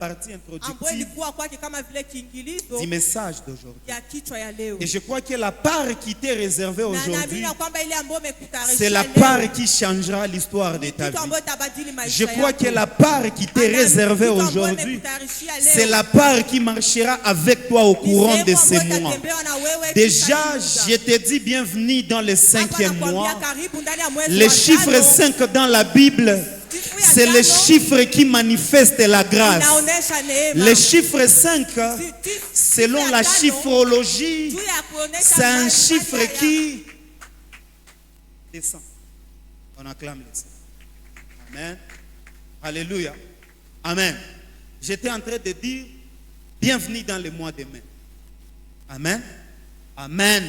partie introductive du message d'aujourd'hui. Et je crois que la part qui t'est réservée aujourd'hui, c'est la part qui changera l'histoire de ta vie. Je crois que la part qui t'est réservée aujourd'hui, c'est la part qui marchera avec toi au courant de ces mois. Déjà, je te dis bienvenue dans le 5e mois. Le chiffre 5 dans la Bible, c'est le chiffre qui manifeste la grâce. Le chiffre 5, selon la chiffrologie, c'est un chiffre qui descend. On acclame le Seigneur. Amen. Alléluia. Amen. J'étais en train de dire, bienvenue dans le mois de mai. Amen. Amen.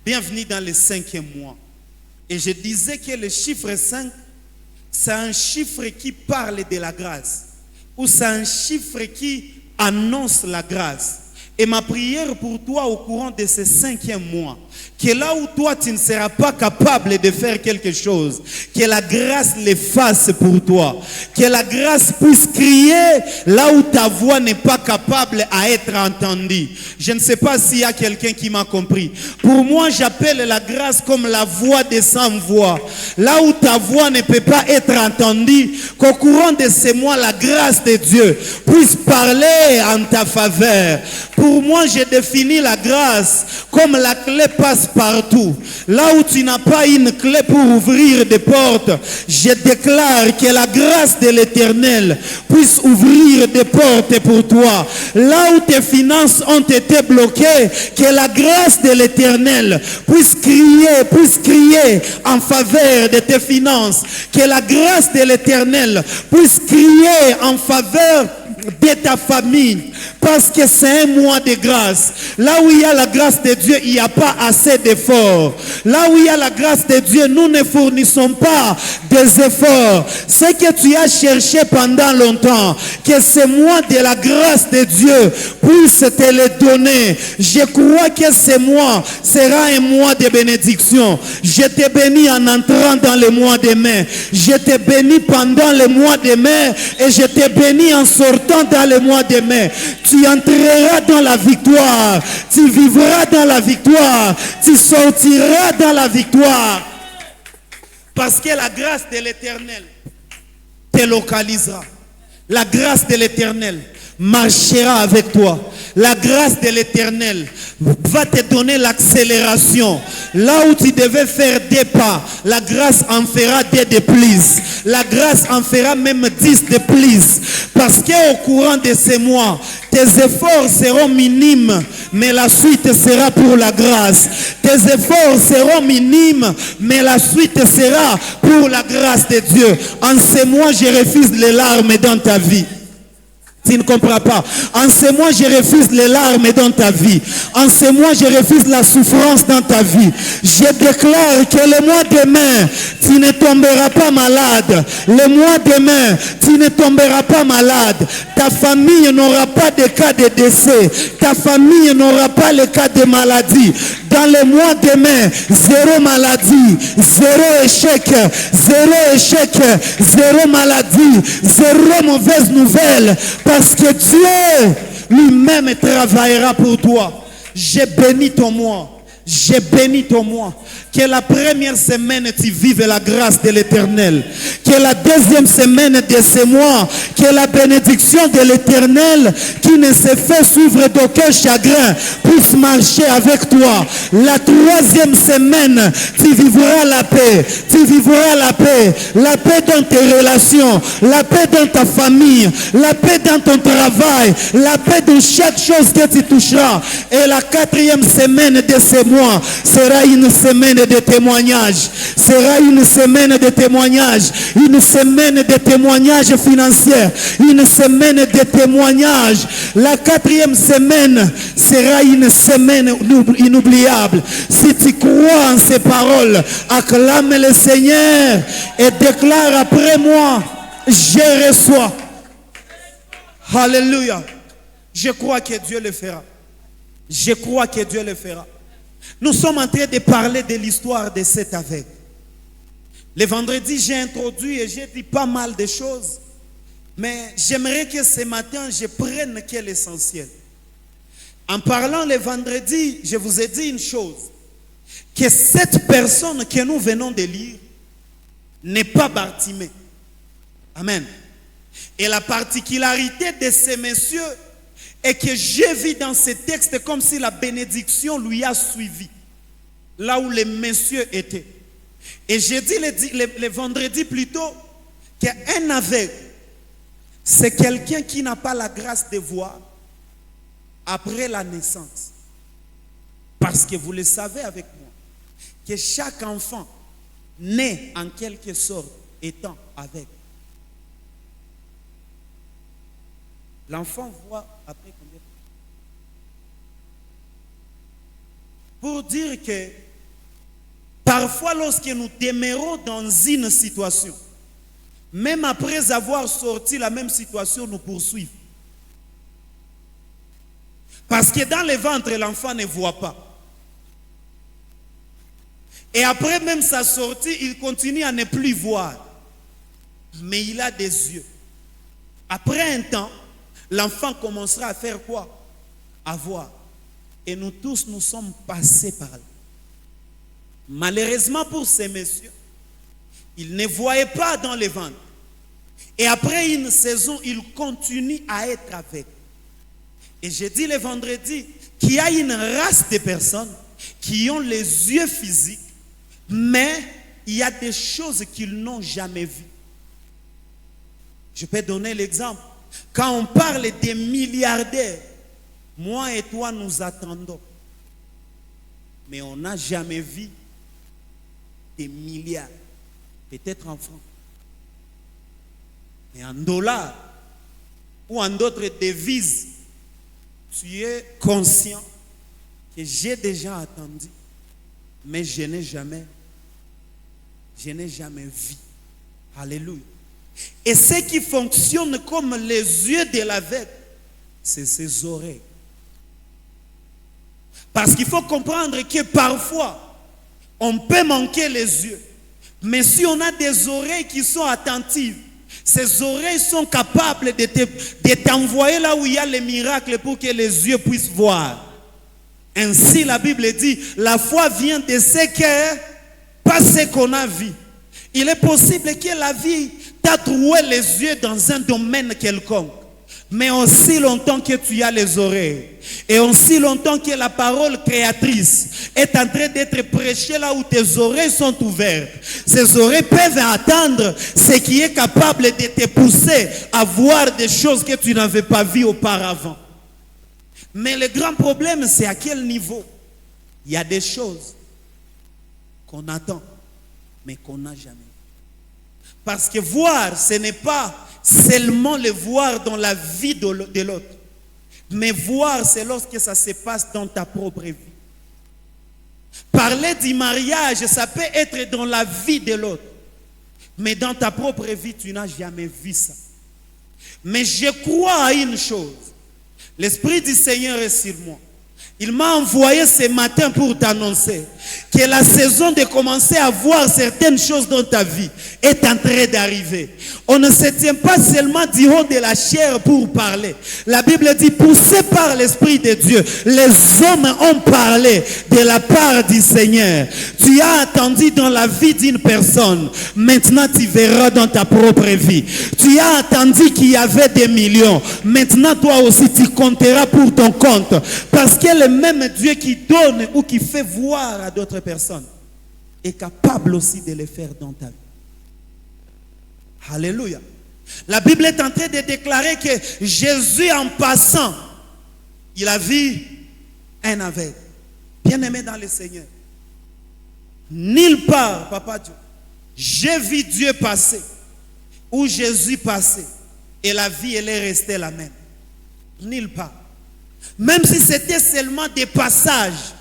Bienvenue dans le 5e mois. Et je disais que le chiffre 5, c'est un chiffre qui parle de la grâce, ou c'est un chiffre qui annonce la grâce. Et ma prière pour toi au courant de ce 5e mois, que là où toi tu ne seras pas capable de faire quelque chose, que la grâce l'efface pour toi, que la grâce puisse crier là où ta voix n'est pas capable à être entendue. Je ne sais pas s'il y a quelqu'un qui m'a compris. Pour moi, j'appelle la grâce comme la voix des sans voix. Là où ta voix ne peut pas être entendue, qu'au courant de ces mois, la grâce de Dieu puisse parler en ta faveur. Pour moi, j'ai défini la grâce comme la clé passe partout. Là où tu n'as pas une clé pour ouvrir des portes, je déclare que la grâce de l'Éternel puisse ouvrir des portes pour toi. Là où tes finances ont été bloquées, que la grâce de l'Éternel puisse crier en faveur de tes finances. Que la grâce de l'Éternel puisse crier en faveur de ta famille, parce que c'est un mois de grâce. Là où il y a la grâce de Dieu, il n'y a pas assez d'efforts. Là où il y a la grâce de Dieu, nous ne fournissons pas des efforts. Ce que tu as cherché pendant longtemps, que ce mois de la grâce de Dieu puisse te le donner. Je crois que ce mois sera un mois de bénédiction. Je te bénis en entrant dans le mois de mai. Je te bénis pendant le mois de mai et je te bénis en sortant dans le mois de mai. Tu entreras dans la victoire, tu vivras dans la victoire, tu sortiras dans la victoire. Parce que la grâce de l'Éternel te localisera. La grâce de l'Éternel marchera avec toi. La grâce de l'Éternel va te donner l'accélération. Là où tu devais faire des pas, la grâce en fera des de plus. La grâce en fera même 10 de plus. Parce qu'au courant de ces mois, tes efforts seront minimes, mais la suite sera pour la grâce. Tes efforts seront minimes, mais la suite sera pour la grâce de Dieu. En ces mois, je refuse les larmes dans ta vie. Tu ne comprends pas. En ce mois, je refuse les larmes dans ta vie. En ce mois, je refuse la souffrance dans ta vie. Je déclare que le mois de mai, tu ne tomberas pas malade. Le mois de mai, tu ne tomberas pas malade. Ta famille n'aura pas de cas de décès. Ta famille n'aura pas le cas de maladie. Dans le mois de mai, zéro maladie, zéro échec, zéro maladie, zéro mauvaise nouvelle. Parce que Dieu lui-même travaillera pour toi. J'ai béni ton mois. J'ai béni ton mois. Que la première semaine, tu vives la grâce de l'Éternel. Que la deuxième semaine de ce mois, que la bénédiction de l'Éternel, qui ne se fait suivre d'aucun chagrin, puisse marcher avec toi. La troisième semaine, tu vivras la paix. Tu vivras la paix. La paix dans tes relations. La paix dans ta famille. La paix dans ton travail. La paix dans chaque chose que tu toucheras. Et la quatrième semaine de ce mois sera une semaine de témoignage. Sera une semaine de témoignage. Une semaine de témoignage financier. Une semaine de témoignage. La quatrième semaine sera une semaine inoubliable. Si tu crois en ces paroles, acclame le Seigneur et déclare après moi, je reçois. Alléluia. Je crois que Dieu le fera. Je crois que Dieu le fera. Nous sommes en train de parler de l'histoire de cet aveugle. Le vendredi, j'ai introduit et j'ai dit pas mal de choses. Mais j'aimerais que ce matin, je prenne quel essentiel. En parlant le vendredi, je vous ai dit une chose. Que cette personne que nous venons de lire n'est pas Bartimée. Amen. Et la particularité de ces messieurs est que j'ai vu dans ces textes comme si la bénédiction lui a suivi. Là où les messieurs étaient. Et j'ai dit le vendredi plutôt qu'un aveugle, c'est quelqu'un qui n'a pas la grâce de voir après la naissance. Parce que vous le savez avec moi, que chaque enfant naît en quelque sorte étant aveugle. L'enfant voit après combien de temps? Pour dire que parfois lorsque nous demeurons dans une situation, même après avoir sorti la même situation, nous poursuivons. Parce que dans le ventre, l'enfant ne voit pas. Et après même sa sortie, il continue à ne plus voir. Mais il a des yeux. Après un temps, l'enfant commencera à faire quoi? À voir. Et nous tous, nous sommes passés par là. Malheureusement pour ces messieurs, ils ne voyaient pas dans le ventre. Et après une saison, ils continuent à être avec. Et j'ai dit le vendredi qu'il y a une race de personnes qui ont les yeux physiques, mais il y a des choses qu'ils n'ont jamais vues. Je peux donner l'exemple. Quand on parle des milliardaires, moi et toi nous attendons. Mais on n'a jamais vu des milliards, peut-être en francs. Mais en dollars ou en d'autres devises, tu es conscient que j'ai déjà attendu, mais je n'ai jamais vu. Alléluia. Et ce qui fonctionne comme les yeux de l'aveugle, c'est ses oreilles. Parce qu'il faut comprendre que parfois, on peut manquer les yeux. Mais si on a des oreilles qui sont attentives, ces oreilles sont capables de t'envoyer là où il y a les miracles pour que les yeux puissent voir. Ainsi, la Bible dit, la foi vient de ce que, pas ce qu'on a vu. Il est possible que la vie t'a troué les yeux dans un domaine quelconque. Mais aussi longtemps que tu as les oreilles, et aussi longtemps que la parole créatrice est en train d'être prêchée là où tes oreilles sont ouvertes, ces oreilles peuvent attendre ce qui est capable de te pousser à voir des choses que tu n'avais pas vues auparavant. Mais le grand problème, c'est à quel niveau? Il y a des choses qu'on attend, mais qu'on n'a jamais. Parce que voir, ce n'est pas seulement le voir dans la vie de l'autre. Mais voir, c'est lorsque ça se passe dans ta propre vie. Parler du mariage, ça peut être dans la vie de l'autre. Mais dans ta propre vie, tu n'as jamais vu ça. Mais je crois à une chose. L'Esprit du Seigneur est sur moi. Il m'a envoyé ce matin pour t'annoncer que la saison de commencer à voir certaines choses dans ta vie est en train d'arriver. On ne se tient pas seulement du haut de la chair pour parler. La Bible dit, poussés par l'Esprit de Dieu, les hommes ont parlé de la part du Seigneur. Tu as attendu dans la vie d'une personne. Maintenant, tu verras dans ta propre vie. Tu as attendu qu'il y avait des millions. Maintenant, toi aussi, tu compteras pour ton compte. Parce que le même Dieu qui donne ou qui fait voir à d'autres personnes est capable aussi de le faire dans ta vie. Alléluia. La Bible est en train de déclarer que Jésus, en passant, il a vu un aveugle. Bien-aimé dans le Seigneur. Nulle part, Papa Dieu, j'ai vu Dieu passer ou Jésus passer et la vie, elle est restée la même. Nulle part. Même si c'était seulement des passages,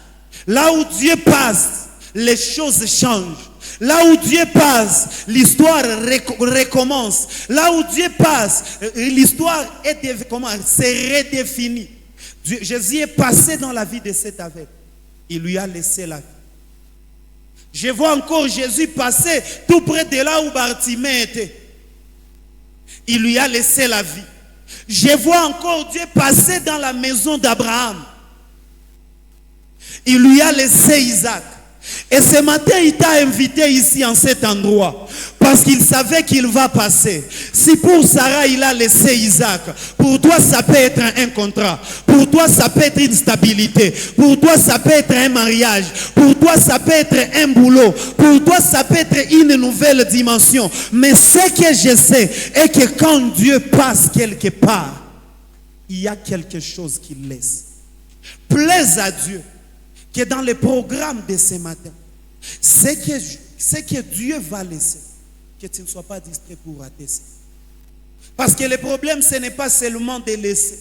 là où Dieu passe, les choses changent. Là où Dieu passe, l'histoire recommence. Là où Dieu passe, l'histoire s'est redéfinie. Jésus est passé dans la vie de cet aveugle. Il lui a laissé la vie. Je vois encore Jésus passer tout près de là où Bartimée était. Il lui a laissé la vie. Je vois encore Dieu passer dans la maison d'Abraham. Il lui a laissé Isaac. Et ce matin, il t'a invité ici en cet endroit parce qu'il savait qu'il va passer. Si pour Sarah, il a laissé Isaac, pour toi, ça peut être un contrat. Pour toi, ça peut être une stabilité. Pour toi, ça peut être un mariage. Pour toi, ça peut être un boulot. Pour toi, ça peut être une nouvelle dimension. Mais ce que je sais est que quand Dieu passe quelque part, il y a quelque chose qu'il laisse. Plaise à Dieu que dans le programme de ce matin, c'est que Dieu va laisser, que tu ne sois pas distrait pour rater ça. Parce que le problème, ce n'est pas seulement de laisser,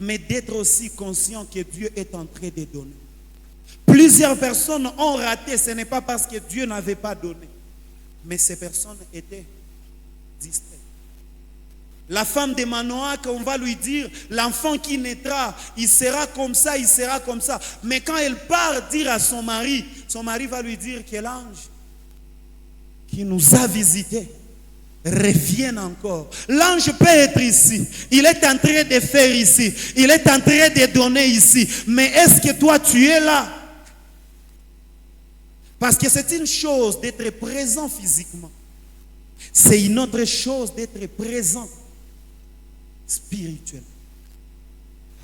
mais d'être aussi conscient que Dieu est en train de donner. Plusieurs personnes ont raté, ce n'est pas parce que Dieu n'avait pas donné, mais ces personnes étaient distraites. La femme de Manoah, on va lui dire, l'enfant qui naîtra, il sera comme ça, il sera comme ça. Mais quand elle part dire à son mari va lui dire que l'ange qui nous a visités revienne encore. L'ange peut être ici. Il est en train de faire ici. Il est en train de donner ici. Mais est-ce que toi, tu es là? Parce que c'est une chose d'être présent physiquement. C'est une autre chose d'être présent spirituel.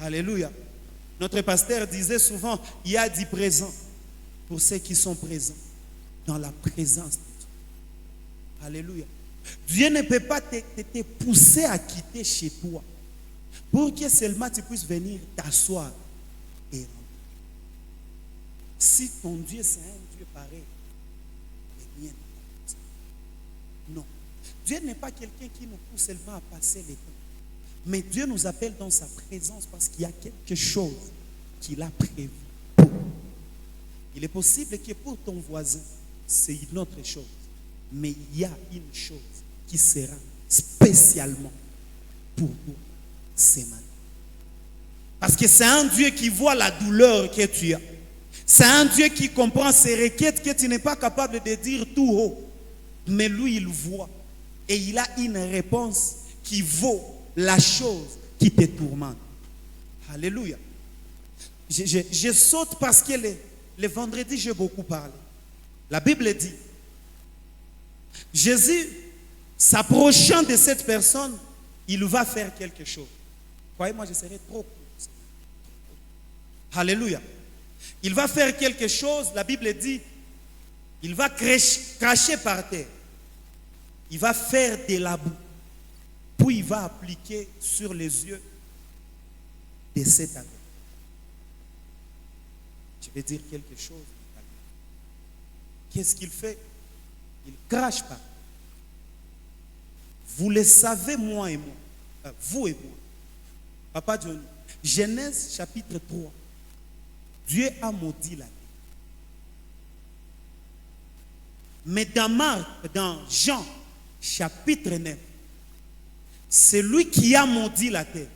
Alléluia. Notre pasteur disait souvent, il y a 10 présents pour ceux qui sont présents dans la présence de Dieu. Alléluia. Dieu ne peut pas te pousser à quitter chez toi pour que seulement tu puisses venir t'asseoir et rentrer. Si ton Dieu c'est un Dieu pareil, le mien n'est pas ça. Non. Dieu n'est pas quelqu'un qui nous pousse seulement à passer les temps. Mais Dieu nous appelle dans sa présence parce qu'il y a quelque chose qu'il a prévu pour. Il est possible que pour ton voisin, c'est une autre chose. Mais il y a une chose qui sera spécialement pour toi ce matin. Parce que c'est un Dieu qui voit la douleur que tu as. C'est un Dieu qui comprend ces requêtes que tu n'es pas capable de dire tout haut. Mais lui, il voit. Et il a une réponse qui vaut la chose qui te tourmente. Alléluia. Je saute parce que le vendredi, j'ai beaucoup parlé. La Bible dit, Jésus, s'approchant de cette personne, il va faire quelque chose. Croyez-moi, je serai trop court. Alléluia. Il va faire quelque chose, la Bible dit, il va cracher par terre. Il va faire de la boue. Puis il va appliquer sur les yeux de cet aveugle. Je vais dire quelque chose. Qu'est-ce qu'il fait? Il crache pas. Vous le savez, moi et moi. Vous et moi. Papa Johnny. Genèse chapitre 3. Dieu a maudit la terre. Mais dans Jean chapitre 9, c'est lui qui a maudit la terre.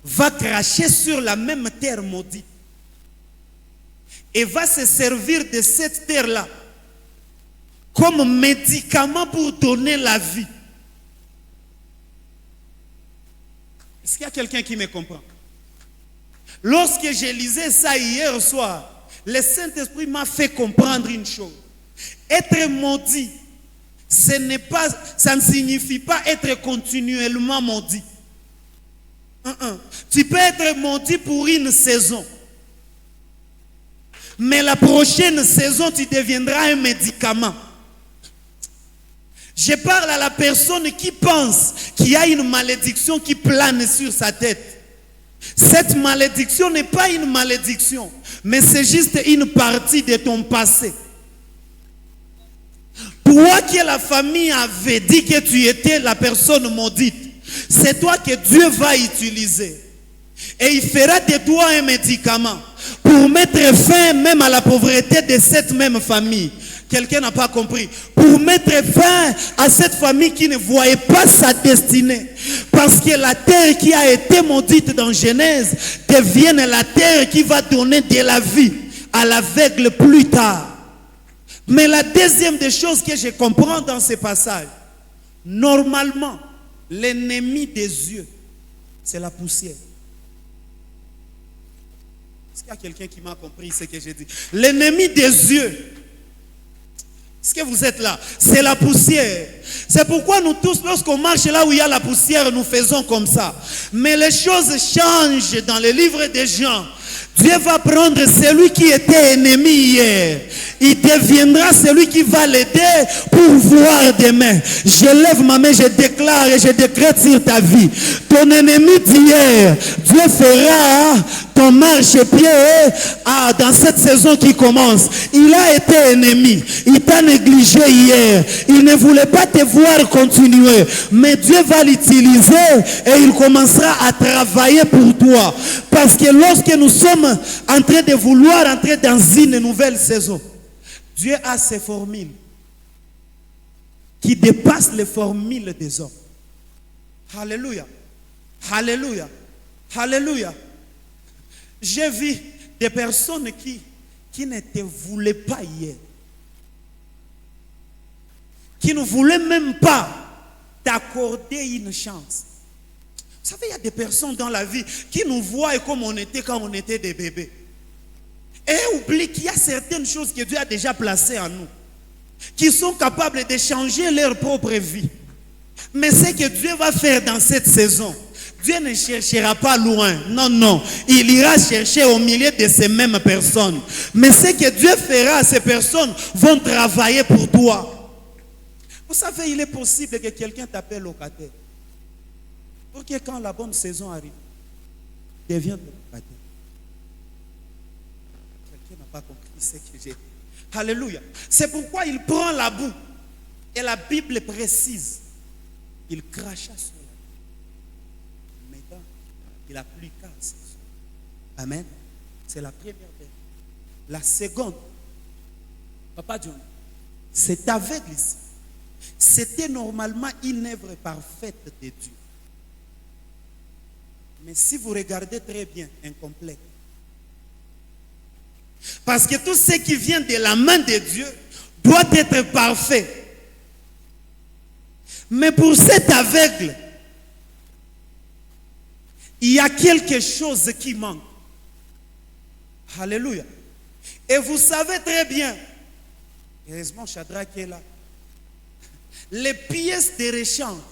Va cracher sur la même terre maudite. Et va se servir de cette terre-là comme médicament pour donner la vie. Est-ce qu'il y a quelqu'un qui me comprend? Lorsque je lisais ça hier soir, le Saint-Esprit m'a fait comprendre une chose. Être maudit, ça ne signifie pas être continuellement maudit. Tu peux être maudit pour une saison. Mais la prochaine saison, tu deviendras un médicament. Je parle à la personne qui pense qu'il y a une malédiction qui plane sur sa tête. Cette malédiction n'est pas une malédiction, mais c'est juste une partie de ton passé. Toi que la famille avait dit que tu étais la personne maudite, c'est toi que Dieu va utiliser. Et il fera de toi un médicament pour mettre fin même à la pauvreté de cette même famille. Quelqu'un n'a pas compris. Pour mettre fin à cette famille qui ne voyait pas sa destinée. Parce que la terre qui a été maudite dans Genèse devienne la terre qui va donner de la vie à l'aveugle plus tard. Mais la deuxième des choses que je comprends dans ce passage, normalement, l'ennemi des yeux, c'est la poussière. Est-ce qu'il y a quelqu'un qui m'a compris ce que j'ai dit? L'ennemi des yeux, est-ce que vous êtes là? C'est la poussière. C'est pourquoi nous tous, lorsqu'on marche là où il y a la poussière, nous faisons comme ça. Mais les choses changent dans le livre des Jean. Dieu va prendre celui qui était ennemi hier. Il deviendra celui qui va l'aider pour voir demain. Je lève ma main, je déclare et je décrète sur ta vie. Ton ennemi d'hier, Dieu fera ton marche-pied dans cette saison qui commence. Il a été ennemi. Il t'a négligé hier. Il ne voulait pas te voir continuer. Mais Dieu va l'utiliser et il commencera à travailler pour toi. Parce que lorsque nous sommes en train de vouloir entrer dans une nouvelle saison, Dieu a ses formules qui dépassent les formules des hommes. Alléluia. Alléluia. Alléluia. J'ai vu des personnes qui ne te voulaient pas hier. Qui ne voulaient même pas t'accorder une chance. Vous savez, il y a des personnes dans la vie qui nous voient comme on était quand on était des bébés. Et oublient qu'il y a certaines choses que Dieu a déjà placées en nous, qui sont capables de changer leur propre vie. Mais ce que Dieu va faire dans cette saison, Dieu ne cherchera pas loin. Non, non. Il ira chercher au milieu de ces mêmes personnes. Mais ce que Dieu fera, ces personnes vont travailler pour toi. Vous savez, il est possible que quelqu'un t'appelle locataire. Pour que quand la bonne saison arrive, devienne locataire. Quelqu'un n'a pas compris ce que j'ai dit. Alléluia. C'est pourquoi il prend la boue. Et la Bible précise. Il cracha sur la boue. Maintenant, il appliqua ses yeux. Amen. C'est la première veille. La seconde, Papa John, cet aveugle ici, c'était normalement une œuvre parfaite de Dieu. Mais si vous regardez très bien, incomplet. Parce que tout ce qui vient de la main de Dieu doit être parfait. Mais pour cet aveugle, il y a quelque chose qui manque. Alléluia. Et vous savez très bien, heureusement Shadrach est là, les pièces de rechange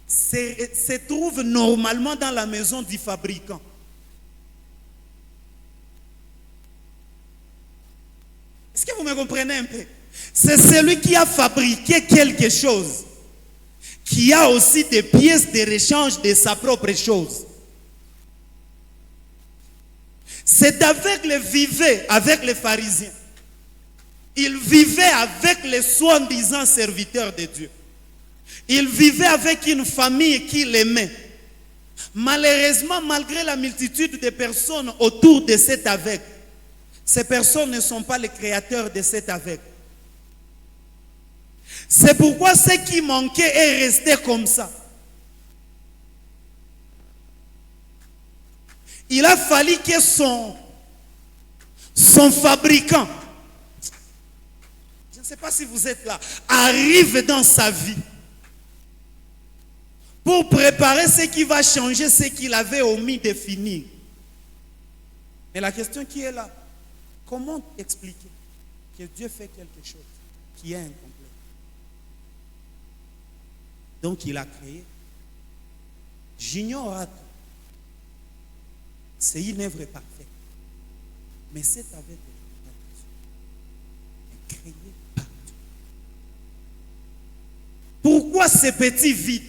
se trouvent normalement dans la maison du fabricant. Est-ce que vous me comprenez un peu? C'est celui qui a fabriqué quelque chose, qui a aussi des pièces de rechange de sa propre chose. Cet aveugle vivait avec les pharisiens. Il vivait avec les soi-disant serviteurs de Dieu. Il vivait avec une famille qui l'aimait. Malheureusement, malgré la multitude de personnes autour de cet aveugle, ces personnes ne sont pas les créateurs de cet aveugle. C'est pourquoi ce qui manquait est resté comme ça. Il a fallu que son fabricant, je ne sais pas si vous êtes là, arrive dans sa vie pour préparer ce qui va changer, ce qu'il avait omis de finir. Mais la question qui est là, comment expliquer que Dieu fait quelque chose qui est incomplet? Donc il a créé. J'ignore. C'est une œuvre parfaite. Mais c'est avec est créé par Dieu. Pourquoi ce petit vide?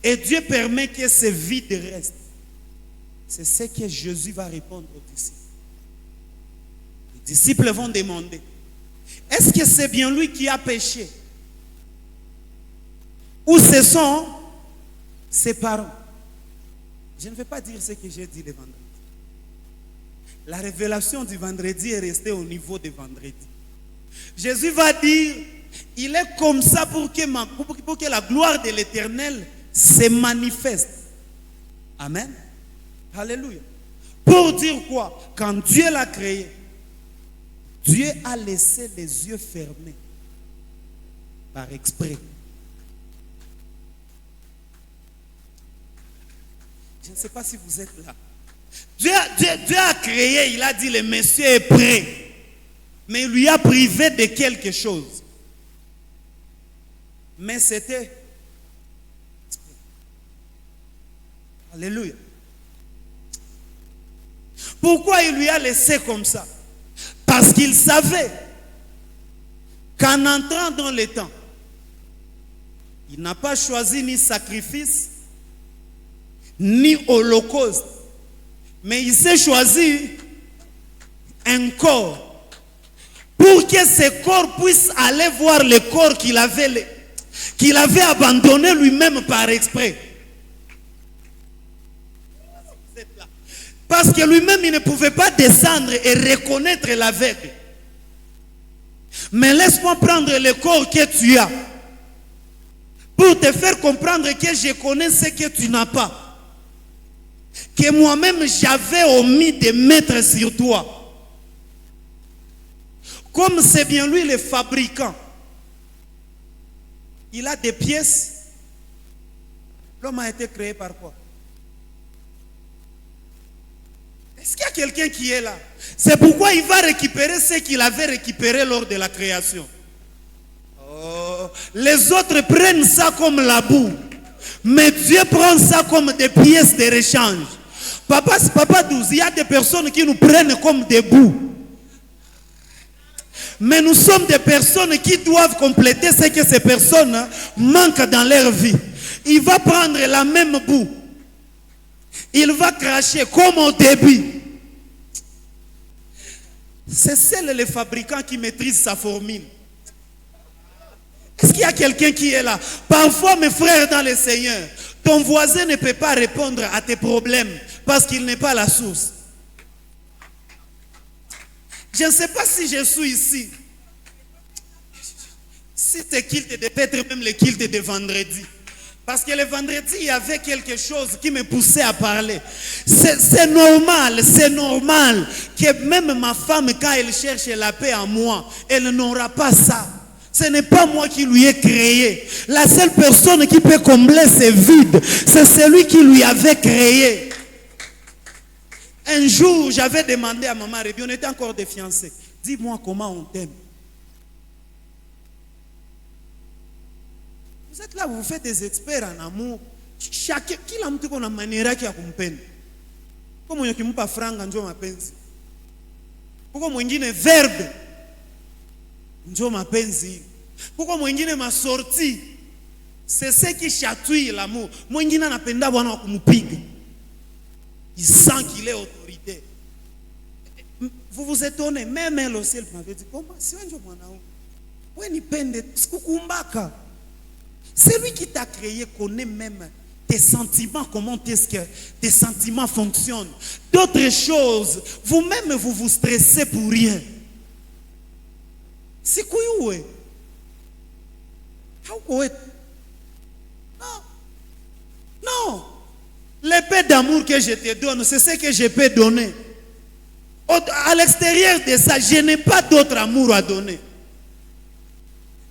Et Dieu permet que ce vide reste. C'est ce que Jésus va répondre aux disciples. Les disciples vont demander, est-ce que c'est bien lui qui a péché? Ou ce sont ses parents? Je ne vais pas dire ce que j'ai dit le vendredi. La révélation du vendredi est restée au niveau de vendredi. Jésus va dire, il est comme ça pour que la gloire de l'Éternel se manifeste. Amen. Alléluia. Pour dire quoi? Quand Dieu l'a créé, Dieu a laissé les yeux fermés par exprès. Je ne sais pas si vous êtes là. Dieu a créé, il a dit le monsieur est prêt. Mais il lui a privé de quelque chose. Mais c'était... Alléluia. Pourquoi il lui a laissé comme ça? Parce qu'il savait qu'en entrant dans les temps, il n'a pas choisi ni sacrifice, ni holocauste, mais il s'est choisi un corps pour que ce corps puisse aller voir le corps qu'il avait abandonné lui-même par exprès. Parce que lui-même, il ne pouvait pas descendre et reconnaître l'aveugle. Mais laisse-moi prendre le corps que tu as pour te faire comprendre que je connais ce que tu n'as pas. Que moi-même, j'avais omis de mettre sur toi. Comme c'est bien lui le fabricant. Il a des pièces. L'homme a été créé par quoi? Est-ce qu'il y a quelqu'un qui est là? C'est pourquoi il va récupérer ce qu'il avait récupéré lors de la création. Oh, les autres prennent ça comme la boue. Mais Dieu prend ça comme des pièces de rechange. Papa 12, il y a des personnes qui nous prennent comme des boues. Mais nous sommes des personnes qui doivent compléter ce que ces personnes manquent dans leur vie. Il va prendre la même boue. Il va cracher comme au début. C'est seul le fabricant qui maîtrise sa formule. Est-ce qu'il y a quelqu'un qui est là? Parfois, mes frères dans le Seigneur, ton voisin ne peut pas répondre à tes problèmes parce qu'il n'est pas la source. Je ne sais pas si je suis ici. Si c'est culte de peut-être même le culte de vendredi. Parce que le vendredi, il y avait quelque chose qui me poussait à parler. C'est normal que même ma femme, quand elle cherche la paix en moi, elle n'aura pas ça. Ce n'est pas moi qui lui ai créé. La seule personne qui peut combler ce vide, c'est celui qui lui avait créé. Un jour, j'avais demandé à maman, on était encore des fiancés. Dis-moi comment on t'aime. Vous êtes là, vous faites des experts en amour. Chacun, kila mtu kuna manera yake ya kumpenda. Kwa mwenye kimupa franga njoo mapenzi. Kwa mwingine verbe njoo mapenzi. Kwa mwingine masorti. C'est ce qui chatouille l'amour. Mwingine anapenda bwana wa kumpiga. Il sent qu'il est autorité. Vous vous étonnez, même elle aussi elle m'avait dit comment si wewe ndio mwanaume. Wewe nipende sikukumbaka. Celui qui t'a créé connaît même tes sentiments, comment est-ce que tes sentiments fonctionnent. D'autres choses, vous-même vous vous stressez pour rien. C'est quoi? Non. Non. L'épée d'amour que je te donne, c'est ce que je peux donner. À l'extérieur de ça, je n'ai pas d'autre amour à donner.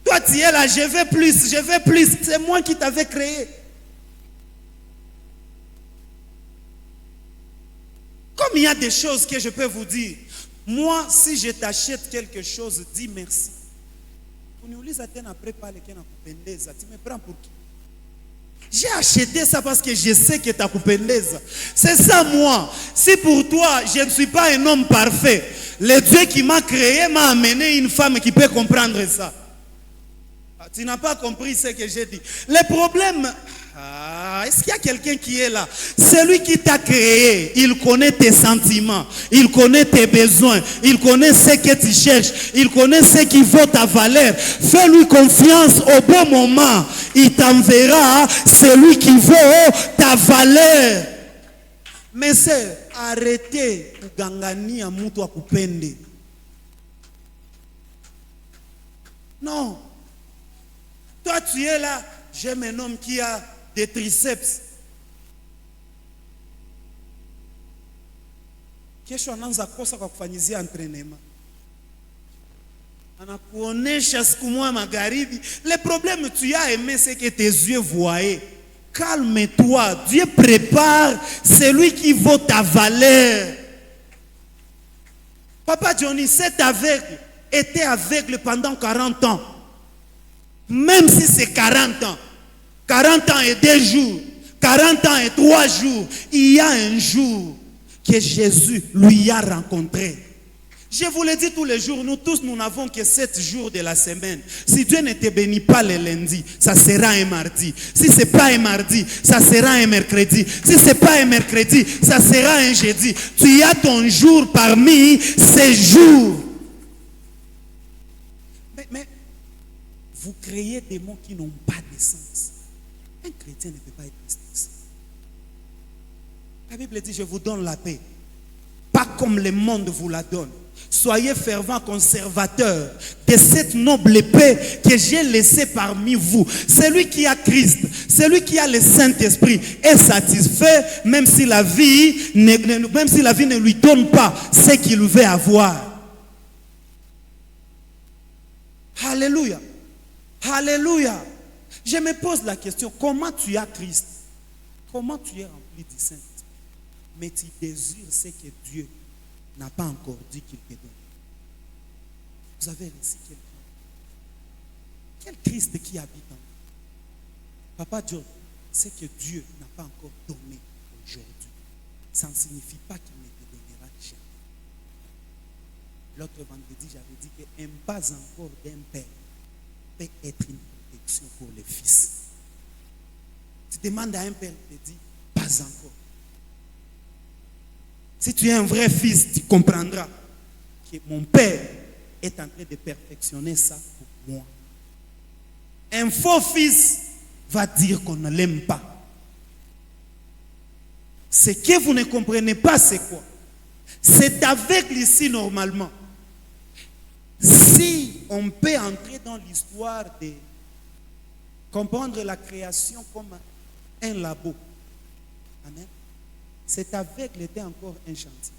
Toi, tu es là, je veux plus. C'est moi qui t'avais créé. Comme il y a des choses que je peux vous dire. Moi, si je t'achète quelque chose, dis merci. Tu me prends pour qui? J'ai acheté ça parce que je sais que tu as kupendeza. C'est ça moi. Si pour toi, je ne suis pas un homme parfait, le Dieu qui m'a créé m'a amené une femme qui peut comprendre ça. Tu n'as pas compris ce que j'ai dit. Le problème, est-ce qu'il y a quelqu'un qui est là? Celui qui t'a créé, il connaît tes sentiments, il connaît tes besoins, il connaît ce que tu cherches, il connaît ce qui vaut ta valeur. Fais-lui confiance au bon moment. Il t'enverra celui qui vaut ta valeur. Mais c'est arrêtez kugangania mtu akupende. Non. Toi, tu es là, j'aime un homme qui a des triceps. Kesho anaanza kosa kwa kufanyizia entraînement. Le problème que tu as aimé, c'est que tes yeux voyaient. Calme-toi. Dieu prépare celui qui vaut ta valeur. Papa Johnny, cet aveugle était aveugle pendant 40 ans. Même si c'est 40 ans. 40 ans et 2 jours. 40 ans et 3 jours. Il y a un jour que Jésus lui a rencontré. Je vous le dis tous les jours, nous tous, nous n'avons que 7 jours de la semaine. Si Dieu ne te bénit pas le lundi, ça sera un mardi. Si ce n'est pas un mardi, ça sera un mercredi. Si ce n'est pas un mercredi, ça sera un jeudi. Tu as ton jour parmi ces jours. Mais vous créez des mots qui n'ont pas de sens. Un chrétien ne peut pas être triste. La Bible dit, je vous donne la paix. Pas comme le monde vous la donne. Soyez fervents conservateurs de cette noble paix que j'ai laissée parmi vous. Celui qui a Christ, celui qui a le Saint-Esprit est satisfait même si la vie ne lui donne pas ce qu'il veut avoir. Alléluia. Alléluia. Je me pose la question, comment tu as Christ? Comment tu es rempli du Saint-Esprit? Mais tu désires ce que Dieu n'a pas encore dit qu'il te donne. Vous avez reçu quelqu'un. Quel Christ qui habite en vous? Papa John, ce que Dieu n'a pas encore donné aujourd'hui, ça ne signifie pas qu'il ne te donnera jamais. L'autre vendredi, j'avais dit qu'un pas encore d'un père peut être une protection pour les fils. Tu demandes à un père, il te dit, pas encore. Si tu es un vrai fils, tu comprendras que mon père est en train de perfectionner ça pour moi. Un faux fils va dire qu'on ne l'aime pas. Ce que vous ne comprenez pas, c'est quoi? C'est aveugle ici normalement. Si on peut entrer dans l'histoire de comprendre la création comme un labo. Amen. Cet aveugle était encore un chantier.